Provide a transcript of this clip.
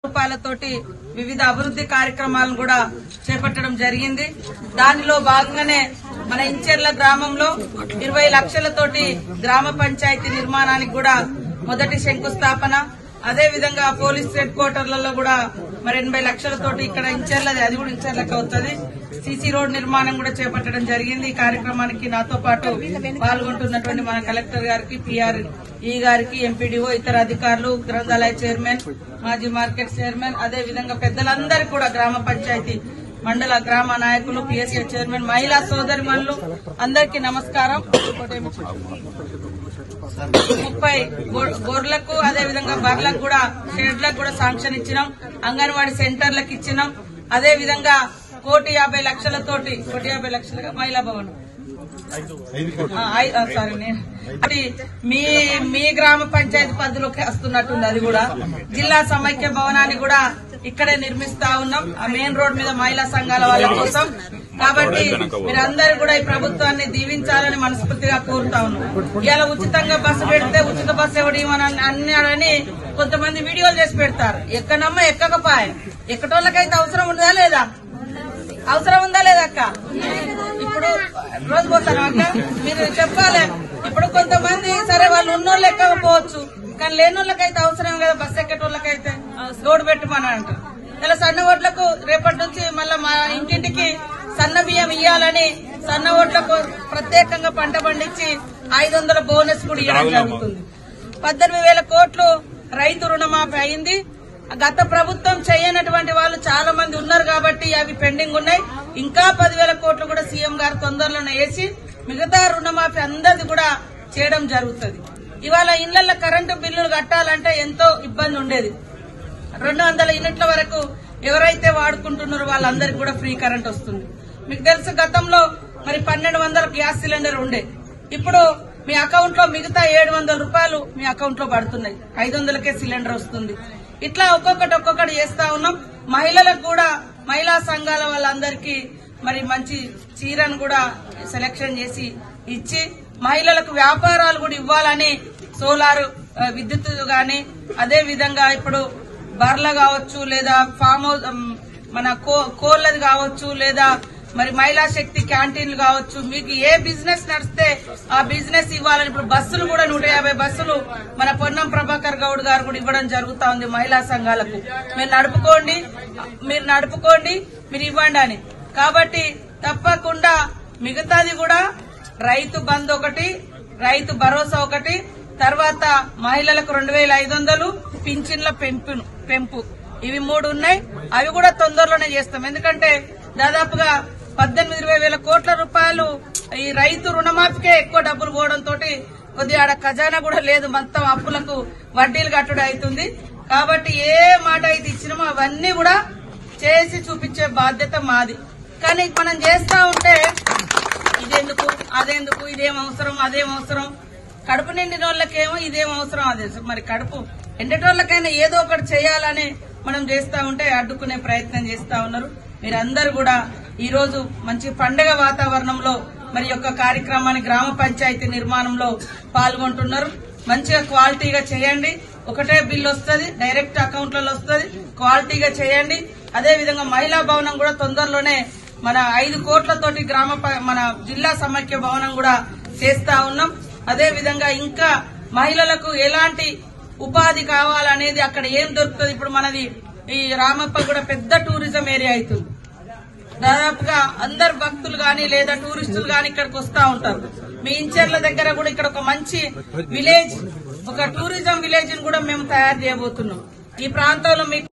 రూపాయలతోటి వివిధ అభివృద్ధి కార్యక్రమాలను కూడా చేపట్టడం జరిగింది. దానిలో భాగంగానే మన ఇంచెర్ల గ్రామంలో 20 లక్షలతోటి గ్రామ పంచాయతీ నిర్మాణానికి కూడా మొదటి శంకుస్థాపన, అదే విధంగా పోలీస్ హెడ్ క్వార్టర్లలో కూడా మరి 80 లక్షలతోటి ఇక్కడ ఇంచెర్లది, అది కూడా ఇంచెర్లకు అవుతుంది, సీసీ రోడ్ నిర్మాణం కూడా చేపట్టడం జరిగింది. ఈ కార్యక్రమానికి నాతో పాటు పాల్గొంటున్నటువంటి మన కలెక్టర్ గారికి, PRE గారికి, ఎంపీడీఓ, ఇతర అధికారులు, గ్రంథాలయ చైర్మన్, మాజీ మార్కెట్ చైర్మన్, అదే విధంగా పెద్దలందరికీ కూడా గ్రామ పంచాయతీ మండల గ్రామ నాయకులు, PSA చైర్మన్, మహిళా సోదరిమణులు అందరికీ నమస్కారం. 30 గొర్రెలకు అదే విధంగా బర్లకు కూడా షెడ్లకు కూడా శాంక్షన్ ఇచ్చినాం, అంగన్వాడీ సెంటర్లకు ఇచ్చినాం. అదే విధంగా 1,50,00,000తోటి 1,50,00,000 మహిళా భవన్ మీ గ్రామ పంచాయతీ పరిధిలోకి వస్తున్నట్టుంది. అది కూడా జిల్లా సమైక్య భవనాన్ని కూడా ఇక్కడే నిర్మిస్తా ఉన్నాం, ఆ మెయిన్ రోడ్ మీద మహిళా సంఘాల వాళ్ళ కోసం. కాబట్టి మీరందరూ కూడా ఈ ప్రభుత్వాన్ని దీవించాలని మనస్ఫూర్తిగా కోరుతా ఉన్నాం. ఇలా ఉచితంగా బస్సు పెడితే ఉచిత బస్సు ఇవ్వడం అన్నారని కొంతమంది వీడియోలు చేసి పెడతారు. ఎక్కడమ్మా ఎక్కకపోయా, ఎక్కటోళ్ళకైతే అవసరం ఉందా లేదా? అవసరం ఉందా లేదా అక్క? ఇప్పుడు రోజు పోతాను అక్క, మీరు చెప్పాలి. ఇప్పుడు కొంతమంది సరే వాళ్ళు ఉన్నోళ్ళు ఎక్కకపోవచ్చు, కానీ లేనోళ్ళకైతే అవసరం కదా, బస్సు ఎక్కేటోళ్ళకైతే లోడ్ పెట్టమని అంటారు. ఇలా సన్న ఓట్లకు రేపటి నుంచి మళ్ళా మా ఇంటింటికి సన్న బియ్యం ఇయ్యాలని సన్న ఓట్లకు ప్రత్యేకంగా పంట పండించి 500 బోనస్ కూడా ఇవ్వడం జరుగుతుంది. 18,000 కోట్లు రైతు రుణమాఫీ అయింది. గత ప్రభుత్వం చేయనటువంటి వాళ్ళు చాలా మంది ఉన్నారు కాబట్టి అవి పెండింగ్ ఉన్నాయి. ఇంకా 10,000 కోట్లు కూడా సీఎం గారు తొందరలోనే వేసి మిగతా రుణమాఫీ అందరిది కూడా చేయడం జరుగుతుంది. ఇవాళ ఇళ్లలో కరెంటు బిల్లులు కట్టాలంటే ఎంతో ఇబ్బంది ఉండేది. 200 యూనిట్ల వరకు ఎవరైతే వాడుకుంటున్నారో వాళ్ళందరికీ కూడా ఫ్రీ కరెంట్ వస్తుంది. మీకు తెలుసు గతంలో మరి 1,200 గ్యాస్ సిలిండర్ ఉండే, ఇప్పుడు మీ అకౌంట్ లో మిగతా 700 రూపాయలు మీ అకౌంట్ లో పడుతున్నాయి, 500కే సిలిండర్ వస్తుంది. ఇట్లా ఒక్కొక్కటి చేస్తా ఉన్నాం. మహిళలకు కూడా మహిళా సంఘాల వాళ్ళందరికీ మరి మంచి చీరను కూడా సెలెక్షన్ చేసి ఇచ్చి మహిళలకు వ్యాపారాలు కూడా ఇవ్వాలని సోలార్ విద్యుత్ గాని, అదే విధంగా ఇప్పుడు బర్ల కావచ్చు, లేదా ఫామ్ హౌస్ మన కోళ్లది కావచ్చు, లేదా మరి మహిళా శక్తి క్యాంటీన్లు కావచ్చు, మీకు ఏ బిజినెస్ నడిస్తే ఆ బిజినెస్ ఇవ్వాలని ఇప్పుడు బస్సులు కూడా 150 బస్సులు మన పొన్నం ప్రభాకర్ గౌడ్ గారు కూడా ఇవ్వడం జరుగుతా ఉంది మహిళా సంఘాలకు. మీరు నడుపుకోండి, మీరు ఇవ్వండి అని. కాబట్టి తప్పకుండా మిగతాది కూడా రైతు బంధు ఒకటి, రైతు భరోసా ఒకటి, తర్వాత మహిళలకు 2,500 పింఛన్ల పెంపు, ఇవి 3 ఉన్నాయి. అవి కూడా తొందరలోనే చేస్తాం. ఎందుకంటే దాదాపుగా 18,000-20,000 కోట్ల రూపాయలు ఈ రైతు రుణమాఫీకే ఎక్కువ డబ్బులు పోవడంతో కొద్దిగా ఆడ ఖజానా కూడా లేదు, మొత్తం అప్పులకు వడ్డీలు కట్టుడు అవుతుంది. కాబట్టి ఏ మాట అయితే ఇచ్చినామో అవన్నీ కూడా చేసి చూపించే బాధ్యత మాది. కానీ మనం చేస్తా ఉంటే ఇదెందుకు, అదెందుకు, ఇదేం అవసరం, అదేం అవసరం, కడుపు నిండిన వాళ్ళకేమో ఇదేం అవసరం, అదే మరి కడుపు ఎండేటోళ్ళకైనా ఏదో ఒకటి చేయాలని మనం చేస్తా ఉంటే అడ్డుకునే ప్రయత్నం చేస్తా ఉన్నారు. మీరందరూ కూడా ఈ రోజు మంచి పండుగ వాతావరణంలో మరి యొక్క కార్యక్రమాన్ని గ్రామ పంచాయతీ నిర్మాణంలో పాల్గొంటున్నారు. మంచిగా క్వాలిటీగా చేయండి. ఒకటే బిల్ వస్తుంది, డైరెక్ట్ అకౌంట్లలో వస్తుంది, క్వాలిటీగా చేయండి. అదే విధంగా మహిళా భవనం కూడా తొందరలోనే మన 5 కోట్లతోటి మన జిల్లా సమైక్య భవనం కూడా చేస్తా ఉన్నాం. అదే విధంగా ఇంకా మహిళలకు ఎలాంటి ఉపాధి కావాలనేది అక్కడ ఏం దొరుకుతుంది. ఇప్పుడు మనది ఈ రామప్ప కూడా పెద్ద టూరిజం ఏరియా అవుతుంది. దాదాపుగా అందరు భక్తులు గాని లేదా టూరిస్టులు గాని ఇక్కడికి వస్తా ఉంటారు. మీ ఇంచెర్ల దగ్గర కూడా ఇక్కడ ఒక మంచి విలేజ్, ఒక టూరిజం విలేజ్ ని కూడా మేము తయారు చేయబోతున్నాం. ఈ ప్రాంతంలో మీకు